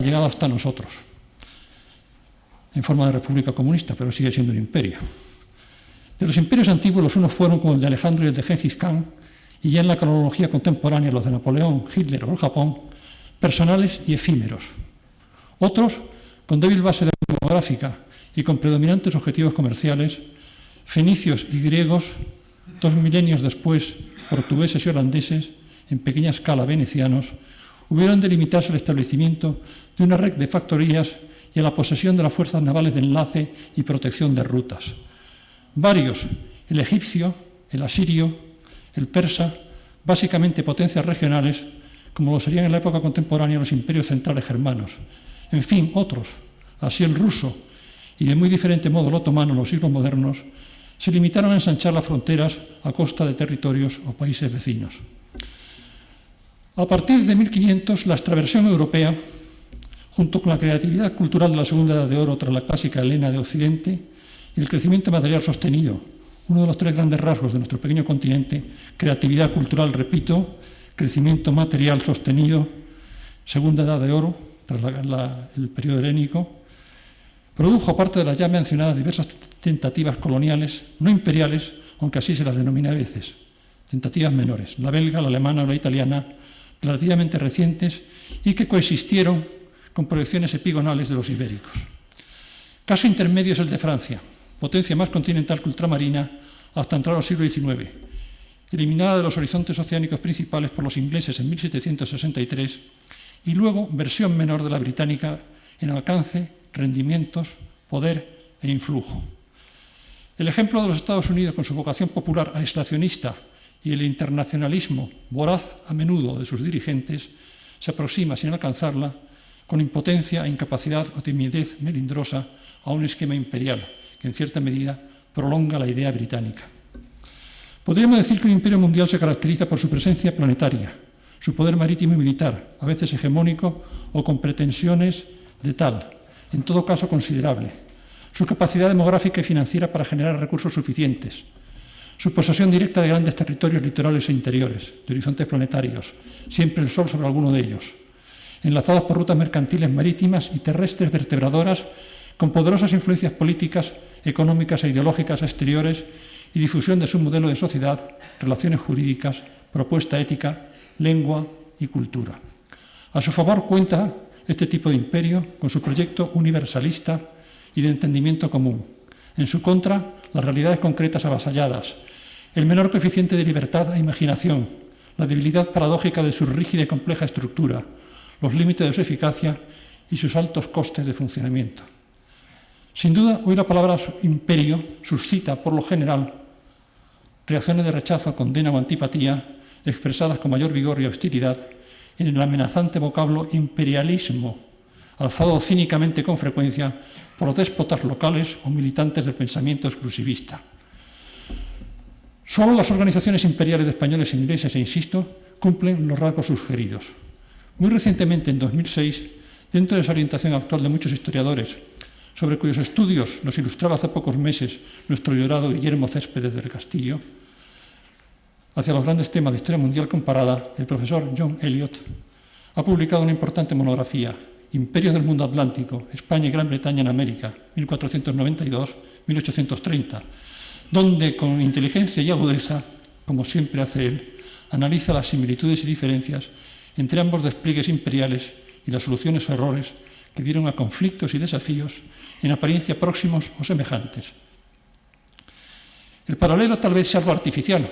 llegado hasta nosotros, en forma de república comunista, pero sigue siendo un imperio. De los imperios antiguos, los unos fueron como el de Alejandro y el de Gengis Khan, y ya en la cronología contemporánea, los de Napoleón, Hitler o el Japón, personales y efímeros. Otros, con débil base demográfica y con predominantes objetivos comerciales, fenicios y griegos, 2 milenios después, portugueses y holandeses, en pequeña escala venecianos, hubieron de limitarse al establecimiento de una red de factorías y a la posesión de las fuerzas navales de enlace y protección de rutas. Varios, el egipcio, el asirio, el persa, básicamente potencias regionales, como lo serían en la época contemporánea los imperios centrales germanos. En fin, otros, así el ruso y de muy diferente modo el otomano en los siglos modernos, se limitaron a ensanchar las fronteras a costa de territorios o países vecinos. A partir de 1500, la extraversión europea, junto con la creatividad cultural de la Segunda Edad de Oro tras la clásica Helena de Occidente y el crecimiento material sostenido, uno de los 3 grandes rasgos de nuestro pequeño continente, creatividad cultural, repito, crecimiento material sostenido, Segunda Edad de Oro, tras el periodo helénico, produjo, aparte de las ya mencionadas diversas tentativas coloniales, no imperiales, aunque así se las denomina a veces, tentativas menores, la belga, la alemana o la italiana, relativamente recientes y que coexistieron con proyecciones epigonales de los ibéricos. Caso intermedio es el de Francia, potencia más continental que ultramarina hasta entrar al siglo XIX, eliminada de los horizontes oceánicos principales por los ingleses en 1763 y luego versión menor de la británica en alcance, rendimientos, poder e influjo. El ejemplo de los Estados Unidos con su vocación popular aislacionista y el internacionalismo voraz a menudo de sus dirigentes se aproxima sin alcanzarla con impotencia e incapacidad o timidez melindrosa a un esquema imperial que en cierta medida prolonga la idea británica. Podríamos decir que un imperio mundial se caracteriza por su presencia planetaria, su poder marítimo y militar, a veces hegemónico o con pretensiones de tal, en todo caso considerable, su capacidad demográfica y financiera para generar recursos suficientes, su posesión directa de grandes territorios litorales e interiores, de horizontes planetarios, siempre el sol sobre alguno de ellos, enlazados por rutas mercantiles marítimas y terrestres vertebradoras con poderosas influencias políticas, económicas e ideológicas exteriores y difusión de su modelo de sociedad, relaciones jurídicas, propuesta ética, lengua y cultura. A su favor cuenta este tipo de imperio con su proyecto universalista y de entendimiento común. En su contra, las realidades concretas avasalladas, el menor coeficiente de libertad e imaginación, la debilidad paradójica de su rígida y compleja estructura, los límites de su eficacia y sus altos costes de funcionamiento. Sin duda, hoy la palabra imperio suscita, por lo general, reacciones de rechazo, condena o antipatía, expresadas con mayor vigor y hostilidad en el amenazante vocablo imperialismo, alzado cínicamente con frecuencia por los déspotas locales o militantes del pensamiento exclusivista. Solo las organizaciones imperiales de españoles e ingleses, insisto, cumplen los rasgos sugeridos. Muy recientemente, en 2006, dentro de esa orientación actual de muchos historiadores, sobre cuyos estudios nos ilustraba hace pocos meses nuestro llorado Guillermo Céspedes del Castillo, hacia los grandes temas de historia mundial comparada, el profesor John Elliott ha publicado una importante monografía, Imperios del Mundo Atlántico, España y Gran Bretaña en América, 1492-1830, donde con inteligencia y agudeza, como siempre hace él, analiza las similitudes y diferencias entre ambos despliegues imperiales y las soluciones o errores que dieron a conflictos y desafíos en apariencia próximos o semejantes. El paralelo tal vez sea algo artificial,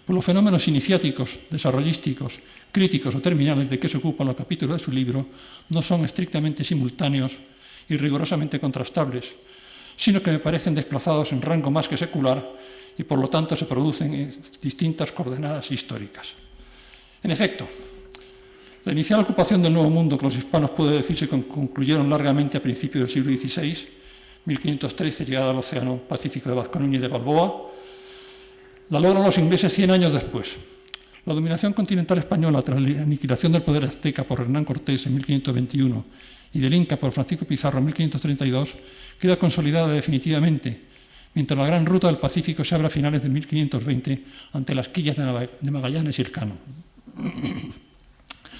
pues los fenómenos iniciáticos, desarrollísticos, críticos o terminales de que se ocupan los capítulos de su libro no son estrictamente simultáneos y rigurosamente contrastables, sino que me parecen desplazados en rango más que secular y por lo tanto se producen en distintas coordenadas históricas. En efecto, la inicial ocupación del Nuevo Mundo que los hispanos puede decirse concluyeron largamente a principios del siglo XVI, 1513, llegada al Océano Pacífico de Vázquez Núñez de Balboa, la logran los ingleses 100 años después. La dominación continental española tras la aniquilación del poder azteca por Hernán Cortés en 1521 y del Inca por Francisco Pizarro en 1532 queda consolidada definitivamente, mientras la gran ruta del Pacífico se abre a finales de 1520 ante las quillas de Magallanes y Elcano,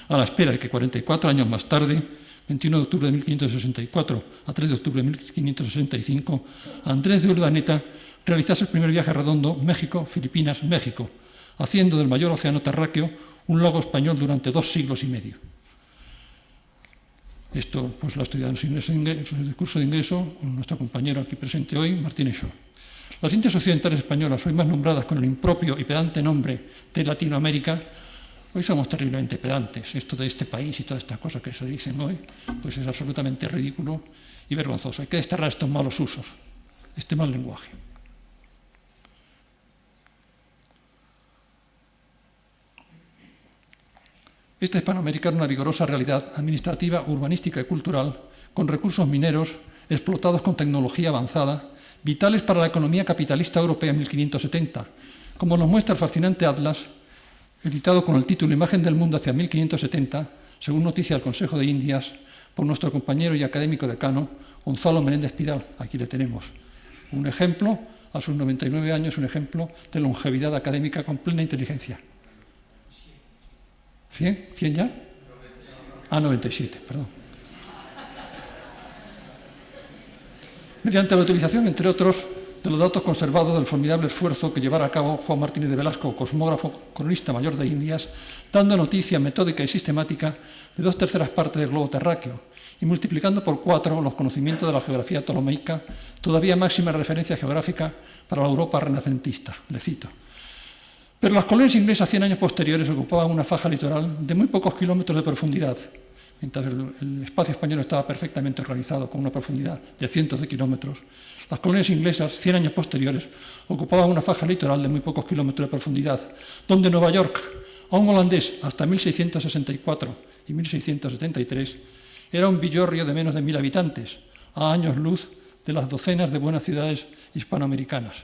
a la espera de que 44 años más tarde 21 de octubre de 1564 a 3 de octubre de 1565, Andrés de Urdaneta realizase el primer viaje redondo México-Filipinas-México, haciendo del mayor océano terráqueo un lago español durante 2 siglos y medio. Esto pues lo ha estudiado en el curso de ingreso nuestro compañero aquí presente hoy, Martínez Shaw. Las Indias Occidentales Españolas, hoy más nombradas con el impropio y pedante nombre de Latinoamérica, hoy somos terriblemente pedantes. Esto de este país y todas estas cosas que se dicen hoy, pues es absolutamente ridículo y vergonzoso. Hay que desterrar estos malos usos, este mal lenguaje. Esta Hispanoamérica era una vigorosa realidad administrativa, urbanística y cultural, con recursos mineros explotados con tecnología avanzada, vitales para la economía capitalista europea en 1570, como nos muestra el fascinante Atlas, editado con el título Imagen del Mundo hacia 1570, según noticia del Consejo de Indias, por nuestro compañero y académico decano, Gonzalo Menéndez Pidal. Aquí le tenemos. Un ejemplo, a sus 99 años, un ejemplo de longevidad académica con plena inteligencia. ¿100? ¿100 ya? 97, perdón. Mediante la utilización, entre otros, de los datos conservados del formidable esfuerzo que llevara a cabo Juan Martínez de Velasco, cosmógrafo, cronista mayor de Indias, dando noticia metódica y sistemática de 2/3 partes del globo terráqueo y multiplicando por 4 los conocimientos de la geografía ptolomeica, todavía máxima referencia geográfica para la Europa renacentista. Le cito. Pero las colonias inglesas 100 años posteriores ocupaban una faja litoral de muy pocos kilómetros de profundidad, mientras el espacio español estaba perfectamente organizado con una profundidad de cientos de kilómetros. Las colonias inglesas 100 años posteriores ocupaban una faja litoral de muy pocos kilómetros de profundidad, donde Nueva York, a un holandés hasta 1664 y 1673, era un villorrio de menos de 1000 habitantes, a años luz de las docenas de buenas ciudades hispanoamericanas.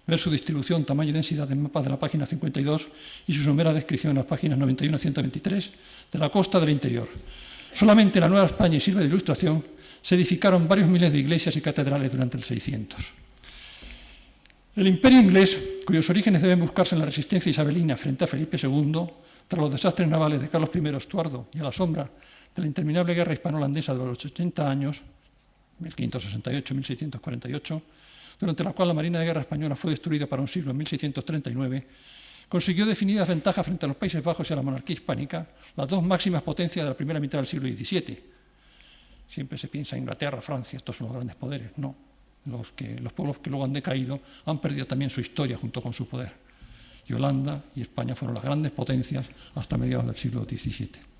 Ver su distribución, tamaño y densidad en mapas de la página 52 y su somera descripción en las páginas 91 a 123 de la costa del interior. Solamente en la Nueva España, y sirve de ilustración, se edificaron varios miles de iglesias y catedrales durante el 600. El imperio inglés, cuyos orígenes deben buscarse en la resistencia isabelina frente a Felipe II, tras los desastres navales de Carlos I Estuardo y a la sombra de la interminable guerra hispano-holandesa de los 80 años, 1568-1648, durante la cual la Marina de Guerra española fue destruida para un siglo en 1639, consiguió definidas ventajas frente a los Países Bajos y a la monarquía hispánica, las dos máximas potencias de la primera mitad del siglo XVII. Siempre se piensa en Inglaterra, Francia, estos son los grandes poderes. No, los pueblos que luego han decaído han perdido también su historia junto con su poder. Y Holanda y España fueron las grandes potencias hasta mediados del siglo XVII.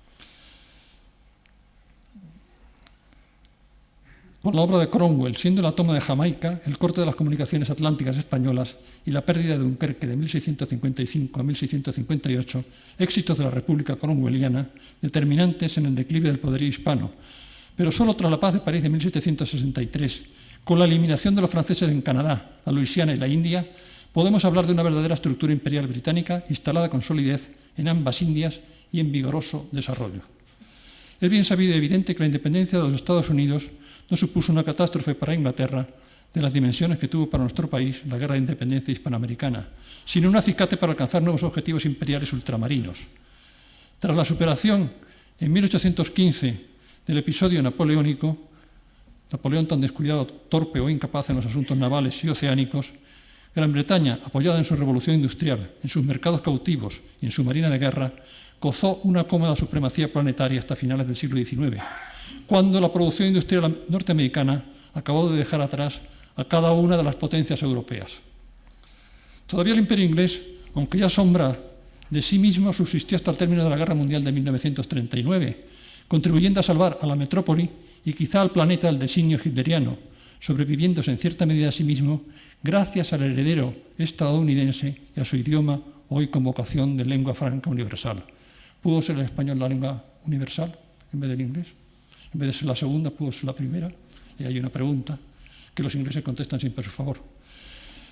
Con la obra de Cromwell, siendo la toma de Jamaica, el corte de las comunicaciones atlánticas españolas y la pérdida de Dunkerque de 1655 a 1658, éxitos de la República Cromwelliana, determinantes en el declive del poderío hispano, pero solo tras la paz de París de 1763, con la eliminación de los franceses en Canadá, la Luisiana y la India, podemos hablar de una verdadera estructura imperial británica instalada con solidez en ambas Indias y en vigoroso desarrollo. Es bien sabido y evidente que la independencia de los Estados Unidos no supuso una catástrofe para Inglaterra de las dimensiones que tuvo para nuestro país la guerra de independencia hispanoamericana, sino un acicate para alcanzar nuevos objetivos imperiales ultramarinos. Tras la superación en 1815 del episodio napoleónico, Napoleón tan descuidado, torpe o incapaz en los asuntos navales y oceánicos, Gran Bretaña, apoyada en su revolución industrial, en sus mercados cautivos y en su marina de guerra, gozó una cómoda supremacía planetaria hasta finales del siglo XIX, cuando la producción industrial norteamericana acabó de dejar atrás a cada una de las potencias europeas. Todavía el imperio inglés, aunque ya sombra de sí mismo, subsistió hasta el término de la Guerra Mundial de 1939, contribuyendo a salvar a la metrópoli y quizá al planeta del designio hitleriano, sobreviviéndose en cierta medida a sí mismo gracias al heredero estadounidense y a su idioma, hoy con vocación de lengua franca universal. ¿Pudo ser el español la lengua universal en vez del inglés? En vez de ser la segunda, pudo ser la primera. Y hay una pregunta que los ingleses contestan siempre a su favor.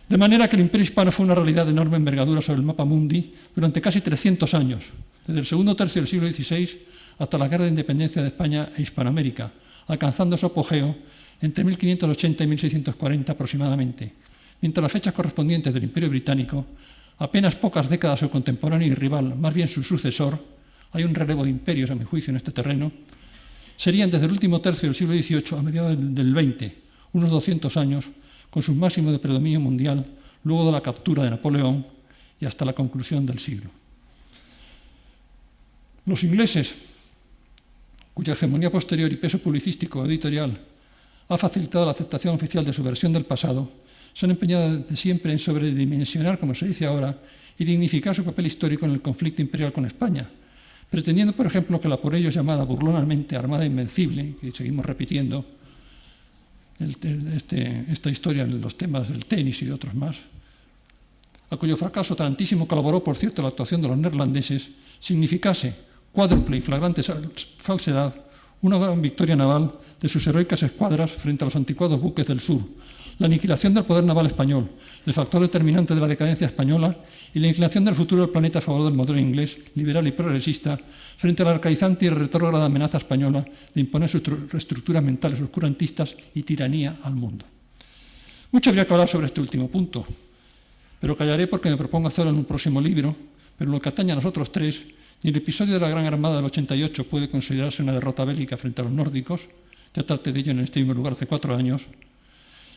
De manera que el imperio hispano fue una realidad de enorme envergadura sobre el mapa mundi durante casi 300 años, desde el segundo tercio del siglo XVI hasta la guerra de independencia de España e Hispanoamérica, alcanzando su apogeo entre 1580 y 1640 aproximadamente, mientras las fechas correspondientes del Imperio Británico, apenas pocas décadas su contemporáneo y rival, más bien su sucesor, hay un relevo de imperios, a mi juicio, en este terreno, serían desde el último tercio del siglo XVIII a mediados del XX, unos 200 años, con sus máximos de predominio mundial, luego de la captura de Napoleón y hasta la conclusión del siglo. Los ingleses, cuya hegemonía posterior y peso publicístico editorial ha facilitado la aceptación oficial de su versión del pasado, se han empeñado desde siempre en sobredimensionar, como se dice ahora, y dignificar su papel histórico en el conflicto imperial con España, pretendiendo, por ejemplo, que la por ellos llamada burlonamente Armada Invencible, que seguimos repitiendo esta historia en los temas del tenis y de otros más, a cuyo fracaso tantísimo colaboró, por cierto, la actuación de los neerlandeses, significase cuádruple y flagrante falsedad una gran victoria naval de sus heroicas escuadras frente a los anticuados buques del sur, la aniquilación del poder naval español, el factor determinante de la decadencia española y la inclinación del futuro del planeta a favor del modelo inglés, liberal y progresista, frente a la arcaizante y retrógrada amenaza española de imponer sus reestructuras mentales oscurantistas y tiranía al mundo. Mucho habría que hablar sobre este último punto, pero callaré porque me propongo hacerlo en un próximo libro, pero en lo que atañe a los otros tres, ni el episodio de la Gran Armada del 88 puede considerarse una derrota bélica frente a los nórdicos, ya traté de ello en este mismo lugar hace 4 años,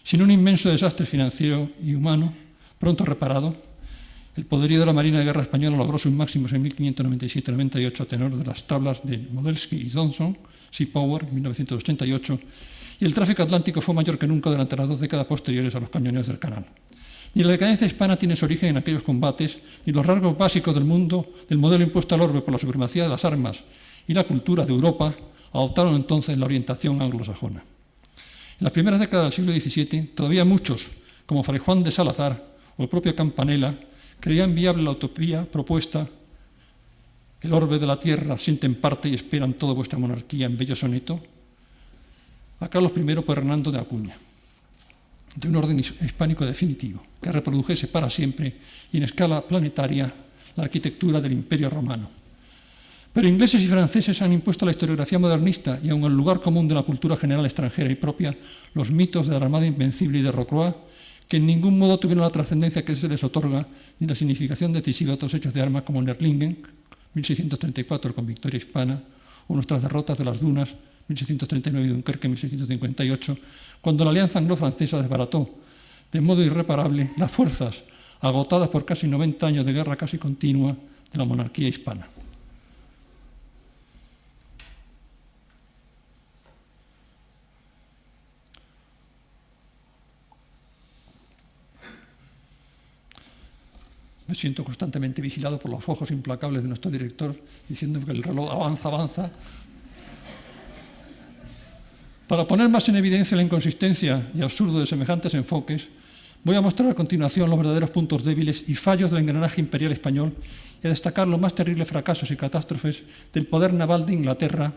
sino un inmenso desastre financiero y humano, pronto reparado. El poderío de la Marina de Guerra Española logró sus máximos en 1597-98 a tenor de las tablas de Modelsky y Johnson, Sea Power, 1988, y el tráfico atlántico fue mayor que nunca durante las 2 décadas posteriores a los cañoneos del canal. Ni la decadencia hispana tiene su origen en aquellos combates, ni los rasgos básicos del modelo impuesto al orbe por la supremacía de las armas y la cultura de Europa, adoptaron entonces la orientación anglosajona. En las primeras décadas del siglo XVII, todavía muchos, como Fray Juan de Salazar o el propio Campanella, creían viable la utopía propuesta: el orbe de la tierra sienten parte y esperan toda vuestra monarquía, en bello soneto a Carlos I por Hernando de Acuña, de un orden hispánico definitivo, que reprodujese para siempre y en escala planetaria la arquitectura del Imperio Romano. Pero ingleses y franceses han impuesto a la historiografía modernista y aun al lugar común de la cultura general extranjera y propia los mitos de la Armada Invencible y de Rocroi, que en ningún modo tuvieron la trascendencia que se les otorga ni la significación decisiva de otros hechos de armas como Nerlingen, 1634 con victoria hispana, o nuestras derrotas de las Dunas, 1639 y Dunkerque, 1658, cuando la alianza anglo-francesa desbarató de modo irreparable las fuerzas agotadas por casi 90 años de guerra casi continua de la monarquía hispana. Me siento constantemente vigilado por los ojos implacables de nuestro director, diciendo que el reloj avanza. Para poner más en evidencia la inconsistencia y absurdo de semejantes enfoques, voy a mostrar a continuación los verdaderos puntos débiles y fallos del engranaje imperial español y a destacar los más terribles fracasos y catástrofes del poder naval de Inglaterra,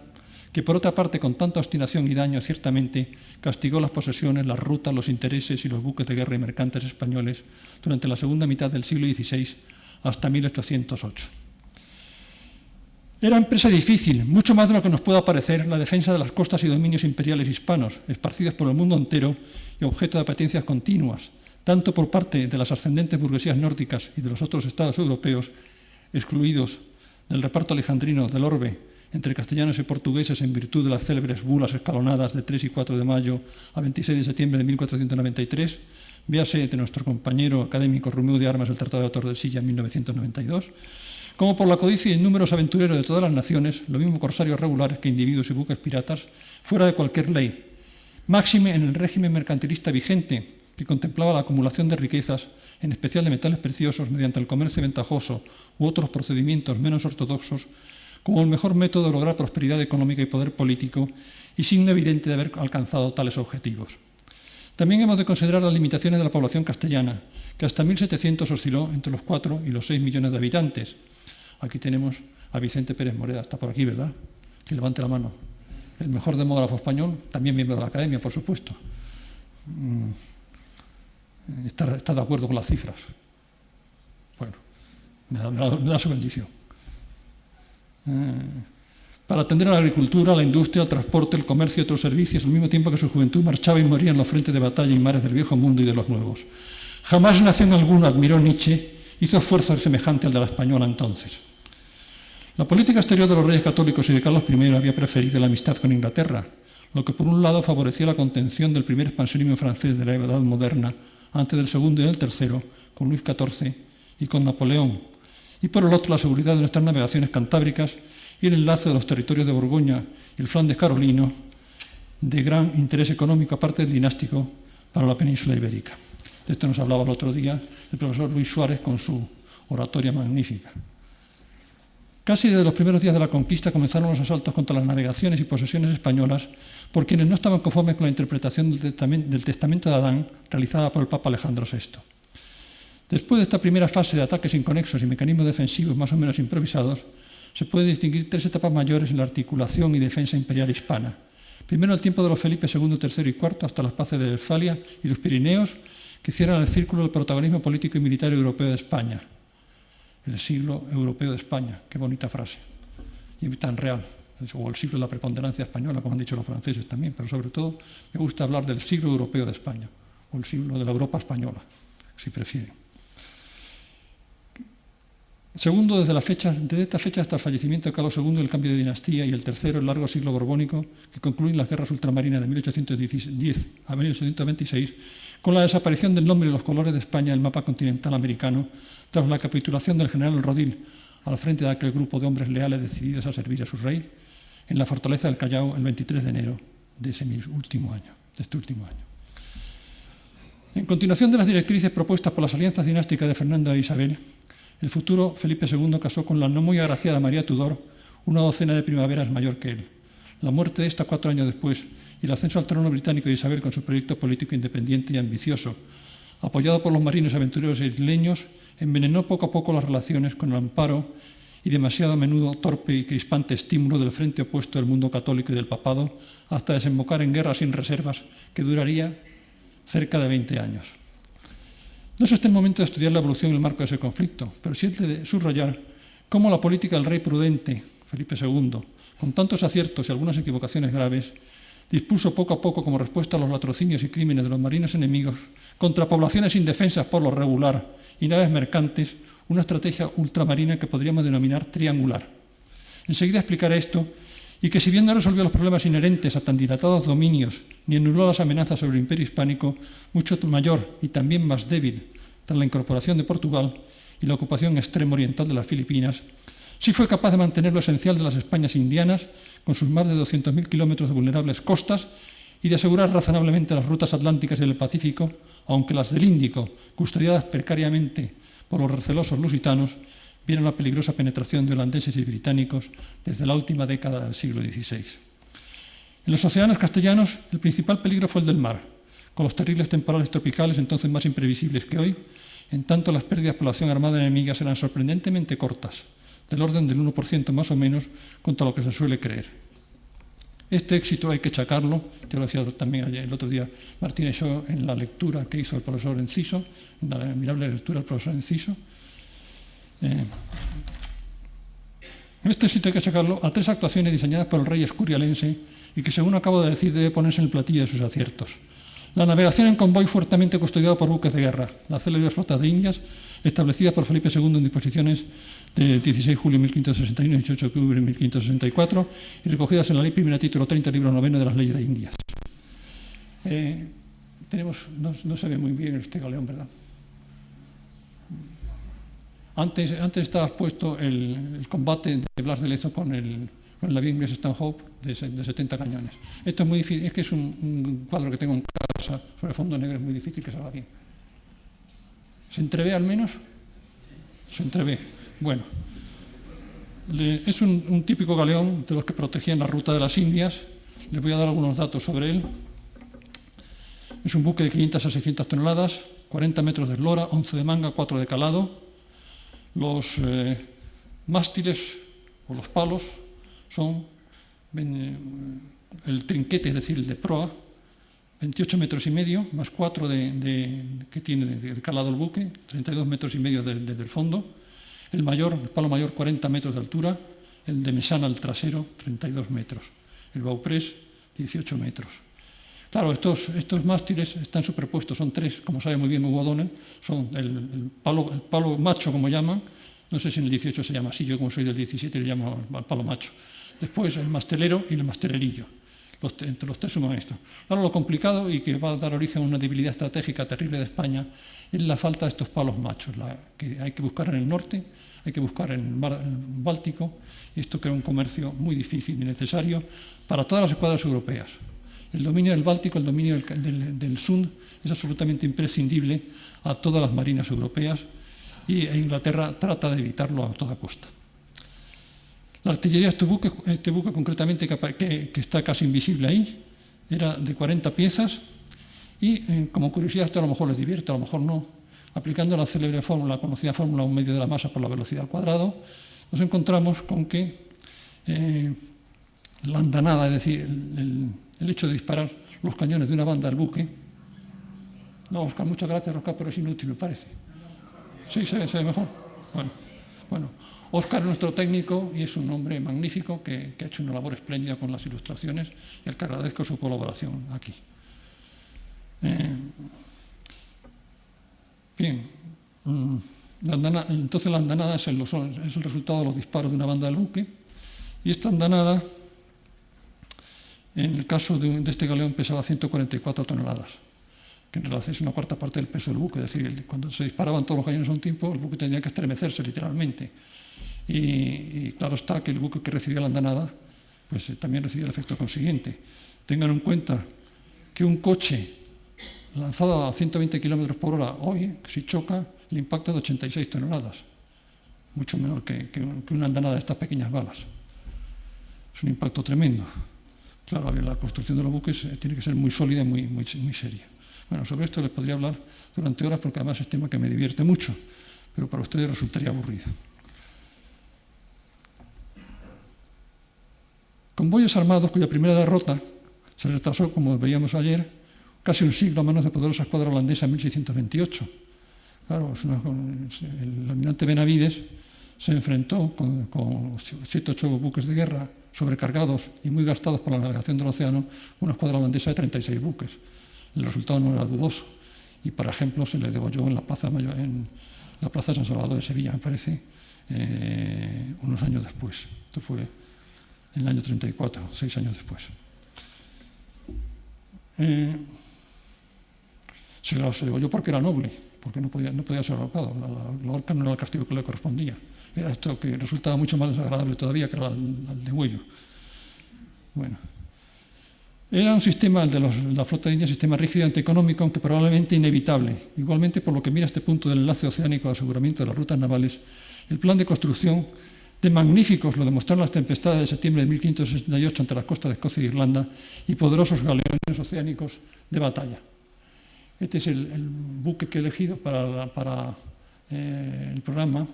que por otra parte con tanta obstinación y daño ciertamente castigó las posesiones, las rutas, los intereses y los buques de guerra y mercantes españoles durante la segunda mitad del siglo XVI hasta 1808. Era empresa difícil, mucho más de lo que nos pueda parecer, la defensa de las costas y dominios imperiales hispanos, esparcidos por el mundo entero y objeto de apetencias continuas, tanto por parte de las ascendentes burguesías nórdicas y de los otros estados europeos, excluidos del reparto alejandrino del orbe entre castellanos y portugueses en virtud de las célebres bulas escalonadas de 3 y 4 de mayo a 26 de septiembre de 1493, véase de nuestro compañero académico Romeu de Armas el Tratado de Tordesillas en 1992, como por la codicia y números aventureros de todas las naciones, lo mismo corsarios regulares que individuos y buques piratas, fuera de cualquier ley, máxime en el régimen mercantilista vigente, que contemplaba la acumulación de riquezas, en especial de metales preciosos, mediante el comercio ventajoso u otros procedimientos menos ortodoxos, como el mejor método de lograr prosperidad económica y poder político, y signo evidente de haber alcanzado tales objetivos. También hemos de considerar las limitaciones de la población castellana, que hasta 1700 osciló entre los 4 y los 6 millones de habitantes. Aquí tenemos a Vicente Pérez Moreda, está por aquí, ¿verdad? Que levante la mano. El mejor demógrafo español, también miembro de la Academia, por supuesto. Está de acuerdo con las cifras. Bueno, me da su bendición. Para atender a la agricultura, la industria, el transporte, el comercio y otros servicios, al mismo tiempo que su juventud marchaba y moría en los frentes de batalla y mares del viejo mundo y de los nuevos. Jamás nación alguna, admiró Nietzsche, hizo esfuerzo semejante al de la española entonces. La política exterior de los reyes católicos y de Carlos I había preferido la amistad con Inglaterra, lo que por un lado favorecía la contención del primer expansionismo francés de la Edad Moderna, antes del segundo y del tercero, con Luis XIV y con Napoleón, y por el otro la seguridad de nuestras navegaciones cantábricas y el enlace de los territorios de Borgoña y el Flandes carolino, de gran interés económico, aparte del dinástico, para la península ibérica. De esto nos hablaba el otro día el profesor Luis Suárez con su oratoria magnífica. Casi desde los primeros días de la conquista comenzaron los asaltos contra las navegaciones y posesiones españolas por quienes no estaban conformes con la interpretación del Testamento de Adán realizada por el Papa Alejandro VI. Después de esta primera fase de ataques inconexos y mecanismos defensivos más o menos improvisados, se pueden distinguir tres etapas mayores en la articulación y defensa imperial hispana. Primero el tiempo de los Felipe II, III y IV, hasta las paces de Westfalia y los Pirineos, que cierran el círculo del protagonismo político y militar europeo de España. El siglo europeo de España, qué bonita frase, y tan real, o el siglo de la preponderancia española, como han dicho los franceses también, pero sobre todo me gusta hablar del siglo europeo de España, o el siglo de la Europa española, si prefieren. Segundo, desde esta fecha hasta el fallecimiento de Carlos II, el cambio de dinastía, y el tercero, el largo siglo borbónico, que concluyen las guerras ultramarinas de 1810 a 1826, con la desaparición del nombre y los colores de España del mapa continental americano, tras la capitulación del general Rodil al frente de aquel grupo de hombres leales decididos a servir a su rey, en la fortaleza del Callao el 23 de enero de este último año. En continuación de las directrices propuestas por las alianzas dinásticas de Fernando e Isabel, el futuro Felipe II casó con la no muy agraciada María Tudor una docena de primaveras mayor que él. La muerte de esta 4 años después y el ascenso al trono británico de Isabel con su proyecto político independiente y ambicioso, apoyado por los marinos aventureros isleños, envenenó poco a poco las relaciones con el amparo y demasiado a menudo torpe y crispante estímulo del frente opuesto del mundo católico y del papado, hasta desembocar en guerras sin reservas que duraría cerca de 20 años. No es este el momento de estudiar la evolución en el marco de ese conflicto, pero sí el de subrayar cómo la política del rey prudente, Felipe II, con tantos aciertos y algunas equivocaciones graves, dispuso poco a poco, como respuesta a los latrocinios y crímenes de los marinos enemigos, contra poblaciones indefensas por lo regular y naves mercantes, una estrategia ultramarina que podríamos denominar triangular. Enseguida explicaré esto, y que si bien no resolvió los problemas inherentes a tan dilatados dominios, ni anuló las amenazas sobre el imperio hispánico, mucho mayor y también más débil tras la incorporación de Portugal y la ocupación extremo oriental de las Filipinas, sí fue capaz de mantener lo esencial de las Españas indianas, con sus más de 200.000 kilómetros de vulnerables costas, y de asegurar razonablemente las rutas atlánticas y del Pacífico, aunque las del Índico, custodiadas precariamente por los recelosos lusitanos, vieron la peligrosa penetración de holandeses y británicos desde la última década del siglo XVI. En los océanos castellanos, el principal peligro fue el del mar, con los terribles temporales tropicales entonces más imprevisibles que hoy, en tanto las pérdidas por la acción armada enemiga eran sorprendentemente cortas, del orden del 1% más o menos contra lo que se suele creer. Este éxito hay que achacarlo, ya lo decía también el otro día Martínez Shaw en la lectura que hizo el profesor Enciso, en la admirable lectura del profesor Enciso. Este éxito hay que achacarlo a 3 actuaciones diseñadas por el rey escurialense y que, según acabo de decir, debe ponerse en el platillo de sus aciertos. La navegación en convoy fuertemente custodiada por buques de guerra, las célebres flotas de Indias, establecidas por Felipe II en disposiciones del 16 de julio de 1561 y 18 de octubre de 1564 y recogidas en la Ley Primera, título 30, libro 9 de las Leyes de Indias. No se ve muy bien este galeón, ¿verdad? Antes estaba expuesto el combate de Blas de Lezo con el navío inglés Stanhope de 70 cañones. Esto es muy difícil, es que es un cuadro que tengo en casa sobre fondo negro, es muy difícil que salga bien. ¿Se entrevé al menos? Se entrevé. Bueno, es un típico galeón de los que protegían la ruta de las Indias. Les voy a dar algunos datos sobre él. Es un buque de 500 a 600 toneladas, 40 metros de eslora, 11 de manga, 4 de calado. Los mástiles o los palos son el trinquete, es decir, el de proa, 28 metros y medio, más 4 que tiene de calado el buque, 32 metros y medio desde el fondo. El palo mayor, 40 metros de altura. El de mesana, el trasero, 32 metros. El bauprés, 18 metros. Claro, estos mástiles están superpuestos, son 3, como sabe muy bien Hugo O'Donnell, son el palo macho, como llaman, No sé si en el 18 se llama así, yo como soy del 17 le llamo al palo macho. Después el mastelero y el mastelerillo. Entre los tres suman esto. Ahora lo complicado y que va a dar origen a una debilidad estratégica terrible de España es la falta de estos palos machos, que hay que buscar en el norte, hay que buscar en el mar Báltico, y esto crea un comercio muy difícil y necesario para todas las escuadras europeas. El dominio del Báltico, el dominio del Sund es absolutamente imprescindible a todas las marinas europeas y Inglaterra trata de evitarlo a toda costa. La artillería de este buque concretamente que está casi invisible ahí, era de 40 piezas y como curiosidad esto a lo mejor les divierte, a lo mejor no, aplicando la célebre fórmula, la conocida fórmula 1/2 de la masa por la velocidad al cuadrado, nos encontramos con que la andanada, es decir, el hecho de disparar los cañones de una banda del buque. No, Óscar, muchas gracias, Óscar, pero es inútil, me parece. Sí, se ve mejor. Bueno, Óscar es nuestro técnico y es un hombre magnífico que ha hecho una labor espléndida con las ilustraciones y al que agradezco su colaboración aquí. Bien, entonces la andanada es el resultado de los disparos de una banda del buque, y esta andanada, en el caso de este galeón, pesaba 144 toneladas, que en realidad es una cuarta parte del peso del buque, es decir, cuando se disparaban todos los cañones a un tiempo, el buque tenía que estremecerse literalmente. Y claro está que el buque que recibía la andanada pues también recibía el efecto consiguiente. Tengan en cuenta que un coche lanzado a 120 km por hora hoy, si choca, el impacto es de 86 toneladas, mucho menor que una andanada de estas pequeñas balas. Es un impacto tremendo. Claro, la construcción de los buques tiene que ser muy sólida y muy seria. Bueno, sobre esto les podría hablar durante horas porque además es tema que me divierte mucho, pero para ustedes resultaría aburrido. Convoyes armados cuya primera derrota se retrasó, como veíamos ayer, casi un siglo a manos de poderosa escuadra holandesa en 1628. Claro, el almirante Benavides se enfrentó con 7 o 8 buques de guerra sobrecargados y muy gastados por la navegación del océano, una escuadra holandesa de 36 buques. El resultado no era dudoso y, por ejemplo, se le degolló en la Plaza de San Salvador de Sevilla, me parece, unos años después. Esto fue en el año 34, 6 años después. Se degolló porque era noble, porque no podía ser ahorcado. La horca no era el castigo que le correspondía. Era esto que resultaba mucho más desagradable todavía, que era el degüello. Bueno. Era un sistema, el de la flota de India, un sistema rígido y antieconómico, aunque probablemente inevitable. Igualmente, por lo que mira este punto del enlace oceánico de aseguramiento de las rutas navales, el plan de construcción de magníficos, lo demostraron las tempestades de septiembre de 1568 ante las costas de Escocia e Irlanda, y poderosos galeones oceánicos de batalla. Este es el buque que he elegido para el programa.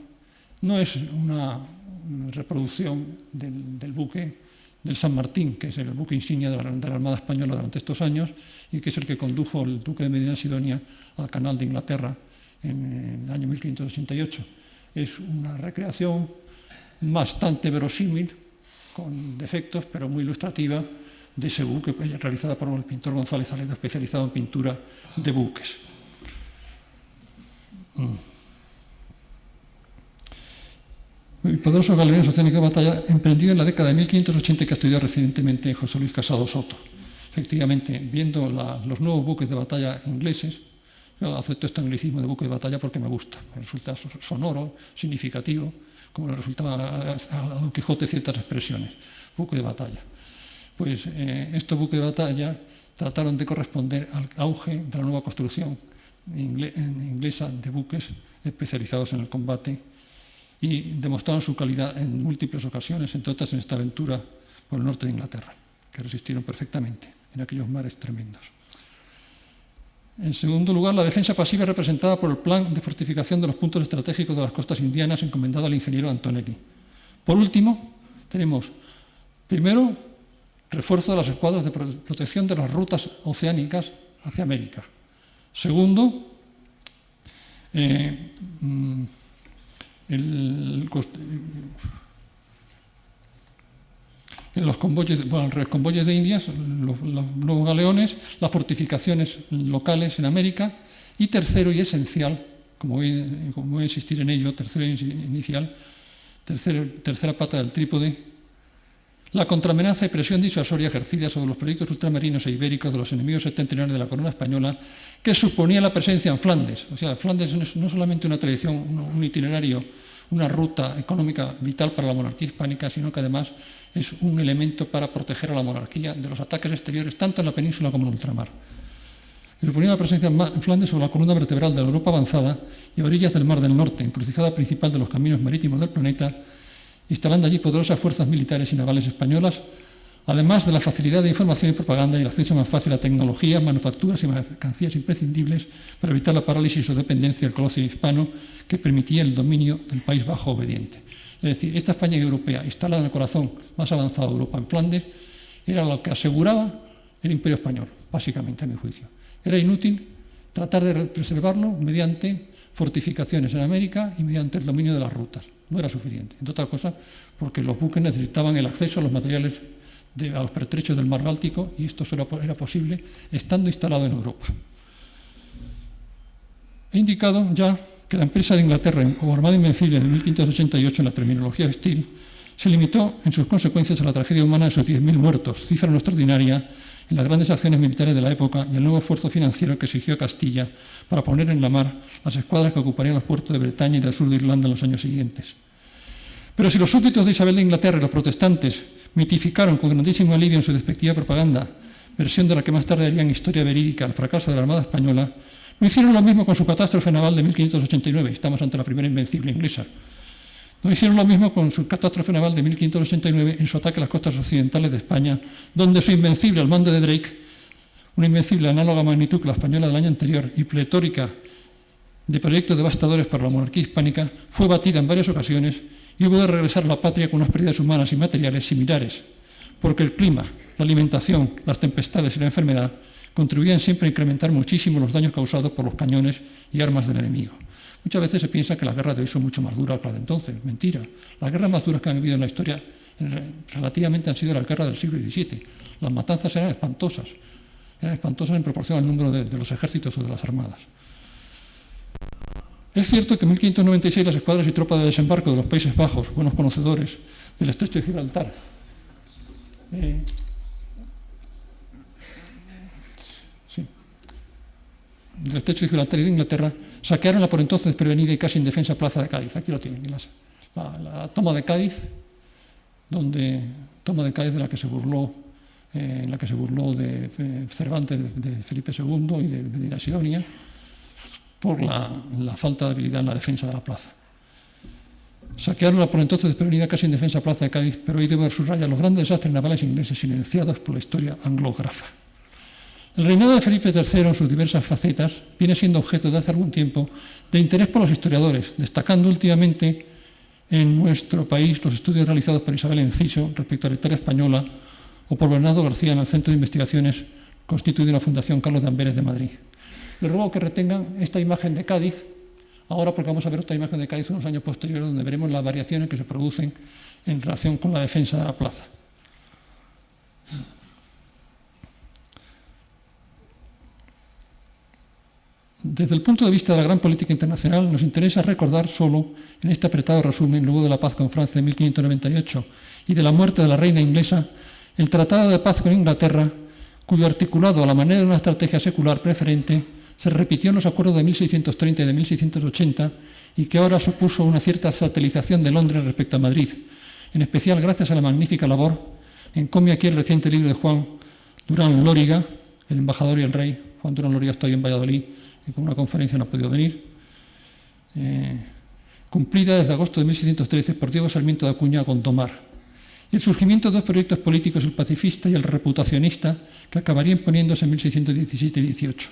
No es una reproducción del buque del San Martín, que es el buque insignia de la Armada Española durante estos años y que es el que condujo el duque de Medina Sidonia al Canal de Inglaterra en el año 1588. Es una recreación bastante verosímil, con defectos, pero muy ilustrativa, de ese buque realizada por el pintor González Aledo, especializado en pintura de buques. El poderoso galeones oceánicos de batalla emprendido en la década de 1580 que ha estudiado recientemente José Luis Casado Soto. Efectivamente, viendo los nuevos buques de batalla ingleses, yo acepto este anglicismo de buque de batalla porque me gusta, me resulta sonoro, significativo, como le resultaban a Don Quijote ciertas expresiones, buque de batalla. Pues estos buques de batalla trataron de corresponder al auge de la nueva construcción inglesa de buques especializados en el combate y demostraron su calidad en múltiples ocasiones, entre otras en esta aventura por el norte de Inglaterra, que resistieron perfectamente en aquellos mares tremendos. En segundo lugar, la defensa pasiva representada por el plan de fortificación de los puntos estratégicos de las costas indianas encomendado al ingeniero Antonelli. Por último, tenemos, primero, refuerzo de las escuadras de protección de las rutas oceánicas hacia América. Segundo, en los convoyes de Indias, los nuevos galeones, las fortificaciones locales en América y tercero y esencial, como voy a insistir en ello, tercera pata del trípode, la contraamenaza y presión disuasoria ejercida sobre los proyectos ultramarinos e ibéricos de los enemigos septentrionales de la corona española, que suponía la presencia en Flandes. O sea, Flandes no solamente una tradición, un itinerario, una ruta económica vital para la monarquía hispánica, sino que además es un elemento para proteger a la monarquía de los ataques exteriores, tanto en la península como en ultramar. Y suponía la presencia en Flandes sobre la columna vertebral de la Europa avanzada y a orillas del Mar del Norte, encrucijada principal de los caminos marítimos del planeta, instalando allí poderosas fuerzas militares y navales españolas, además de la facilidad de información y propaganda y el acceso más fácil a tecnología, manufacturas y mercancías imprescindibles para evitar la parálisis o dependencia del colocio hispano que permitía el dominio del País Bajo obediente. Es decir, esta España europea, instalada en el corazón más avanzado de Europa, en Flandes, era lo que aseguraba el Imperio Español, básicamente, a mi juicio. Era inútil tratar de preservarlo mediante fortificaciones en América y mediante el dominio de las rutas. No era suficiente, entre otras cosas, porque los buques necesitaban el acceso a los materiales a los pertrechos del mar Báltico, y esto solo era posible estando instalado en Europa. He indicado ya que la empresa de Inglaterra o Armada Invencible de 1588 en la terminología hostil se limitó en sus consecuencias a la tragedia humana de sus 10.000 muertos, cifra no extraordinaria en las grandes acciones militares de la época y el nuevo esfuerzo financiero que exigió Castilla para poner en la mar las escuadras que ocuparían los puertos de Bretaña y del sur de Irlanda en los años siguientes. Pero si los súbditos de Isabel de Inglaterra y los protestantes mitificaron con grandísimo alivio en su despectiva propaganda, versión de la que más tarde harían historia verídica el fracaso de la Armada Española, no hicieron lo mismo con su catástrofe naval de 1589, estamos ante la primera invencible inglesa. No hicieron lo mismo con su catástrofe naval de 1589 en su ataque a las costas occidentales de España, donde su invencible al mando de Drake, una invencible análoga a magnitud que la española del año anterior y pletórica de proyectos devastadores para la monarquía hispánica, fue batida en varias ocasiones y hubo de regresar a la patria con unas pérdidas humanas y materiales similares, porque el clima, la alimentación, las tempestades y la enfermedad contribuían siempre a incrementar muchísimo los daños causados por los cañones y armas del enemigo. Muchas veces se piensa que las guerras de hoy son mucho más duras que las de entonces. Mentira. Las guerras más duras que han habido en la historia relativamente han sido las guerras del siglo XVII. Las matanzas eran espantosas en proporción al número de los ejércitos o de las armadas. Es cierto que en 1596 las escuadras y tropas de desembarco de los Países Bajos, buenos conocedores del estrecho de Gibraltar, del estrecho de Gibraltar y de Inglaterra, saquearon la por entonces desprevenida y casi indefensa plaza de Cádiz. Aquí lo tienen, la toma de Cádiz, toma de Cádiz de la que se burló, de Cervantes, de Felipe II y de Medina Sidonia, por la falta de habilidad en la defensa de la plaza. Saquearon la por entonces desprevenida casi indefensa plaza de Cádiz, pero hoy debo subrayar los grandes desastres navales ingleses silenciados por la historia anglógrafa. El reinado de Felipe III en sus diversas facetas viene siendo objeto de hace algún tiempo de interés por los historiadores, destacando últimamente en nuestro país los estudios realizados por Isabel Enciso respecto a la historia española o por Bernardo García en el Centro de Investigaciones constituido en la Fundación Carlos de Amberes de Madrid. Les ruego que retengan esta imagen de Cádiz, ahora porque vamos a ver otra imagen de Cádiz unos años posteriores donde veremos las variaciones que se producen en relación con la defensa de la plaza. Desde el punto de vista de la gran política internacional, nos interesa recordar solo, en este apretado resumen, luego de la paz con Francia de 1598 y de la muerte de la reina inglesa, el Tratado de Paz con Inglaterra, cuyo articulado a la manera de una estrategia secular preferente se repitió en los acuerdos de 1630 y de 1680 y que ahora supuso una cierta satelización de Londres respecto a Madrid, en especial gracias a la magnífica labor, encomia aquí el reciente libro de Juan Durán Lóriga, el embajador y el rey. Juan Durán Lóriga está hoy en Valladolid y con una conferencia no ha podido venir, cumplida desde agosto de 1613 por Diego Sarmiento de Acuña Gondomar. Y el surgimiento de dos proyectos políticos, el pacifista y el reputacionista, que acabarían imponiéndose en 1617 y 18.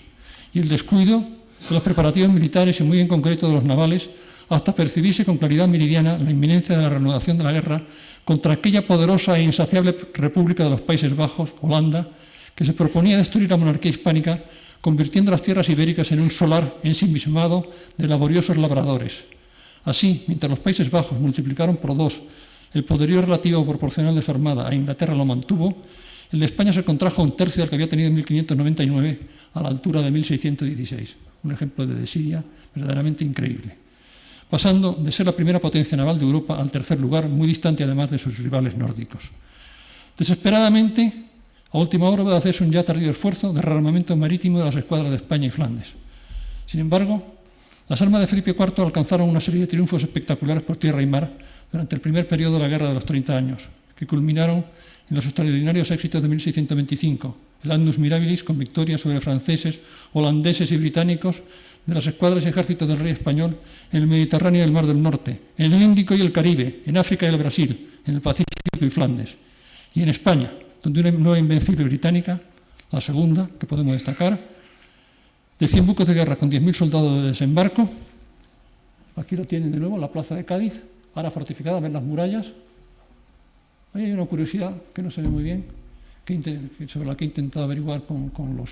Y el descuido de los preparativos militares y muy en concreto de los navales, hasta percibirse con claridad meridiana la inminencia de la reanudación de la guerra contra aquella poderosa e insaciable República de los Países Bajos, Holanda, que se proponía destruir la monarquía hispánica, convirtiendo las tierras ibéricas en un solar ensimismado de laboriosos labradores. Así, mientras los Países Bajos multiplicaron por 2 el poderío relativo proporcional de su armada, a Inglaterra lo mantuvo, el de España se contrajo a 1/3 del que había tenido en 1599 a la altura de 1616. Un ejemplo de desidia verdaderamente increíble, pasando de ser la primera potencia naval de Europa al tercer lugar, muy distante además de sus rivales nórdicos. Desesperadamente, a última hora va a hacerse un ya tardío esfuerzo de rearmamento marítimo de las escuadras de España y Flandes. Sin embargo, las armas de Felipe IV alcanzaron una serie de triunfos espectaculares por tierra y mar durante el primer periodo de la Guerra de los 30 años, que culminaron en los extraordinarios éxitos de 1625, el Annus Mirabilis, con victorias sobre franceses, holandeses y británicos de las escuadras y ejércitos del rey español en el Mediterráneo y el Mar del Norte, en el Índico y el Caribe, en África y el Brasil, en el Pacífico y Flandes, y en España, donde una nueva invencible británica, la segunda, que podemos destacar, de 100 buques de guerra con 10.000 soldados de desembarco. Aquí lo tienen de nuevo, la plaza de Cádiz, ahora fortificada, ven las murallas. Ahí hay una curiosidad que no se ve muy bien, sobre la que he intentado averiguar con los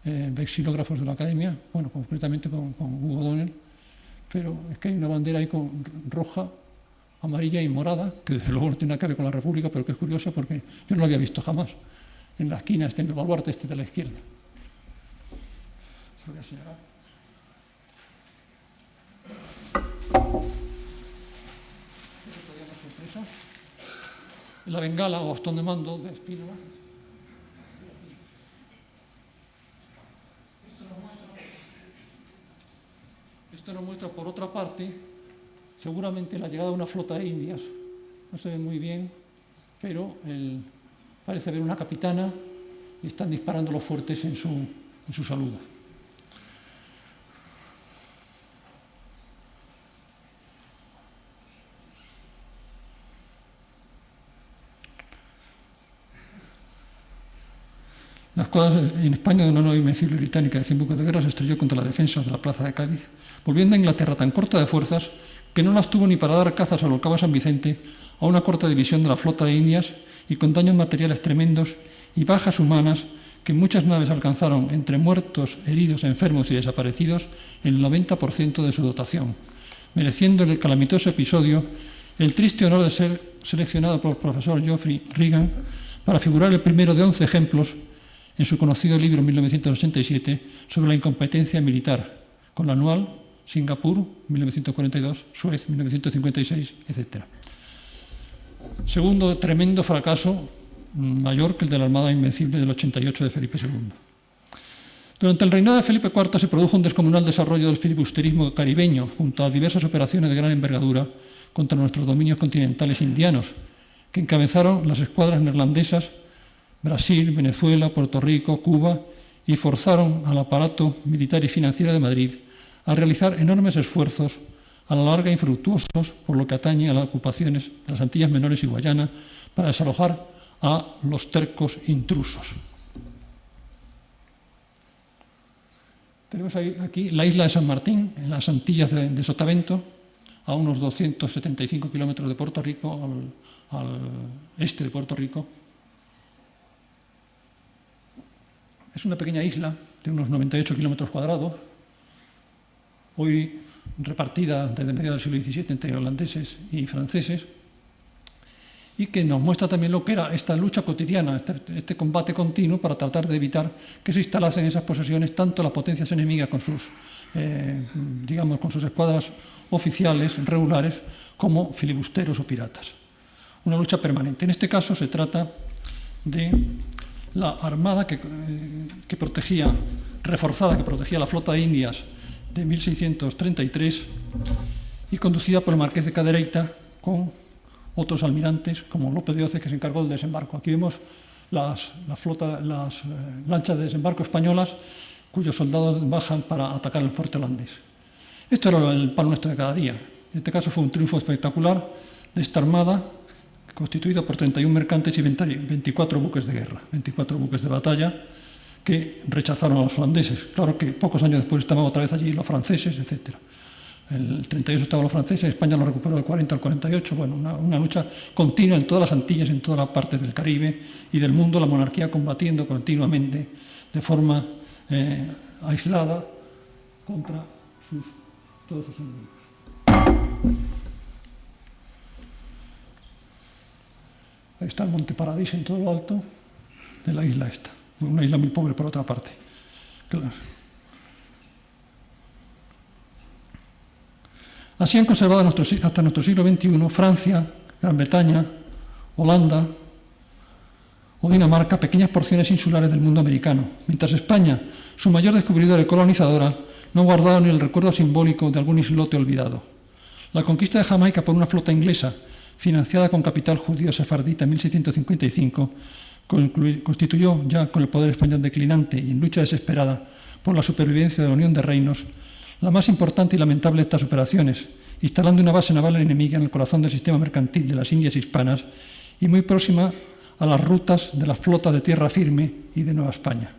vexilógrafos de la Academia, bueno, concretamente con Hugo Donnell, pero es que hay una bandera ahí con roja, amarilla y morada, que desde luego no tiene nada que ver con la República, pero que es curiosa porque yo no lo había visto jamás, en la esquina, en el baluarte de la izquierda. Se lo voy a señalar. La bengala o bastón de mando de Spínola. Esto nos muestra, por otra parte, seguramente la llegada de una flota de indias. No se ve muy bien, pero parece haber una capitana y están disparando los fuertes en su saludo. Las escuadras en España de una nueva invencible británica de 100 buques de guerra se estrelló contra la defensa de la plaza de Cádiz, volviendo a Inglaterra tan corta de fuerzas que no las tuvo ni para dar cazas al Cabo San Vicente a una corta división de la flota de Indias y con daños materiales tremendos y bajas humanas que muchas naves alcanzaron entre muertos, heridos, enfermos y desaparecidos el 90% de su dotación, mereciendo en el calamitoso episodio el triste honor de ser seleccionado por el profesor Geoffrey Regan para figurar el primero de 11 ejemplos en su conocido libro 1987 sobre la incompetencia militar, con la anual Singapur 1942, Suez 1956, etc. Segundo tremendo fracaso, mayor que el de la Armada Invencible del 88 de Felipe II. Durante el reinado de Felipe IV se produjo un descomunal desarrollo del filibusterismo caribeño, junto a diversas operaciones de gran envergadura contra nuestros dominios continentales indianos, que encabezaron las escuadras neerlandesas, Brasil, Venezuela, Puerto Rico, Cuba, y forzaron al aparato militar y financiero de Madrid a realizar enormes esfuerzos, a la larga infructuosos, por lo que atañe a las ocupaciones de las Antillas Menores y Guayana, para desalojar a los tercos intrusos. Tenemos aquí la isla de San Martín, en las Antillas de Sotavento, a unos 275 kilómetros de Puerto Rico, al este de Puerto Rico. Es una pequeña isla de unos 98 kilómetros cuadrados, hoy repartida desde mediados del siglo XVII entre holandeses y franceses, y que nos muestra también lo que era esta lucha cotidiana, este combate continuo para tratar de evitar que se instalasen en esas posesiones tanto las potencias enemigas con sus escuadras oficiales, regulares, como filibusteros o piratas. Una lucha permanente. En este caso se trata de la armada que protegía, reforzada, que protegía la flota de Indias de 1633 y conducida por el marqués de Cadereyta con otros almirantes como Lope de Oces, que se encargó del desembarco. Aquí vemos las lanchas de desembarco españolas cuyos soldados bajan para atacar el fuerte holandés. Esto era el pan nuestro de cada día. En este caso fue un triunfo espectacular de esta armada, constituida por 31 mercantes y 24 buques de guerra, 24 buques de batalla, que rechazaron a los holandeses. Claro que pocos años después estaban otra vez allí los franceses, etc. En el 38 estaban los franceses, España lo recuperó del 40 al 48. Bueno, una lucha continua en todas las Antillas, en todas las partes del Caribe y del mundo, la monarquía combatiendo continuamente de forma aislada contra todos sus enemigos. Ahí está el Monte Paradís en todo lo alto de la isla esta. Una isla muy pobre por otra parte. Claro. Así han conservado hasta nuestro siglo XXI Francia, Gran Bretaña, Holanda o Dinamarca pequeñas porciones insulares del mundo americano, mientras España, su mayor descubridora y colonizadora, no ha guardado ni el recuerdo simbólico de algún islote olvidado. La conquista de Jamaica por una flota inglesa, financiada con capital judío sefardita en 1655, constituyó, ya con el poder español declinante y en lucha desesperada por la supervivencia de la Unión de Reinos, la más importante y lamentable de estas operaciones, instalando una base naval enemiga en el corazón del sistema mercantil de las Indias hispanas y muy próxima a las rutas de las flotas de tierra firme y de Nueva España.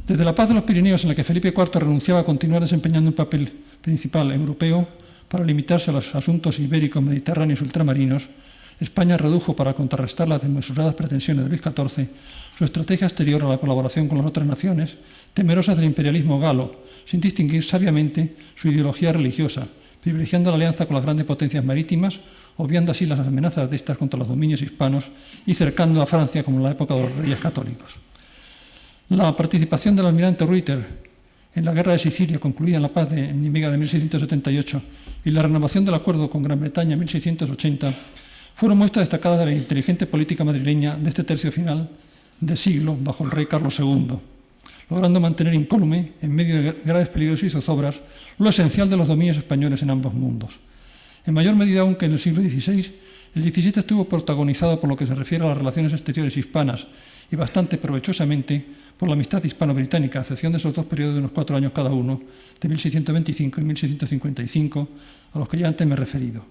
Desde la paz de los Pirineos, en la que Felipe IV renunciaba a continuar desempeñando un papel principal europeo para limitarse a los asuntos ibéricos, mediterráneos y ultramarinos, España redujo, para contrarrestar las desmesuradas pretensiones de Luis XIV, su estrategia exterior a la colaboración con las otras naciones, temerosas del imperialismo galo, sin distinguir sabiamente su ideología religiosa, privilegiando la alianza con las grandes potencias marítimas, obviando así las amenazas de estas contra los dominios hispanos y cercando a Francia como en la época de los reyes católicos. La participación del almirante Ruyter en la guerra de Sicilia, concluida en la paz de Nimega de 1678, y la renovación del acuerdo con Gran Bretaña en 1680, fueron muestras destacadas de la inteligente política madrileña de este tercio final de siglo bajo el rey Carlos II, logrando mantener incólume, en medio de graves peligros y zozobras, lo esencial de los dominios españoles en ambos mundos. En mayor medida aún que en el siglo XVI, el XVII estuvo protagonizado por lo que se refiere a las relaciones exteriores hispanas y bastante provechosamente por la amistad hispano-británica, a excepción de esos dos periodos de unos 4 años cada uno, de 1625 y 1655, a los que ya antes me he referido.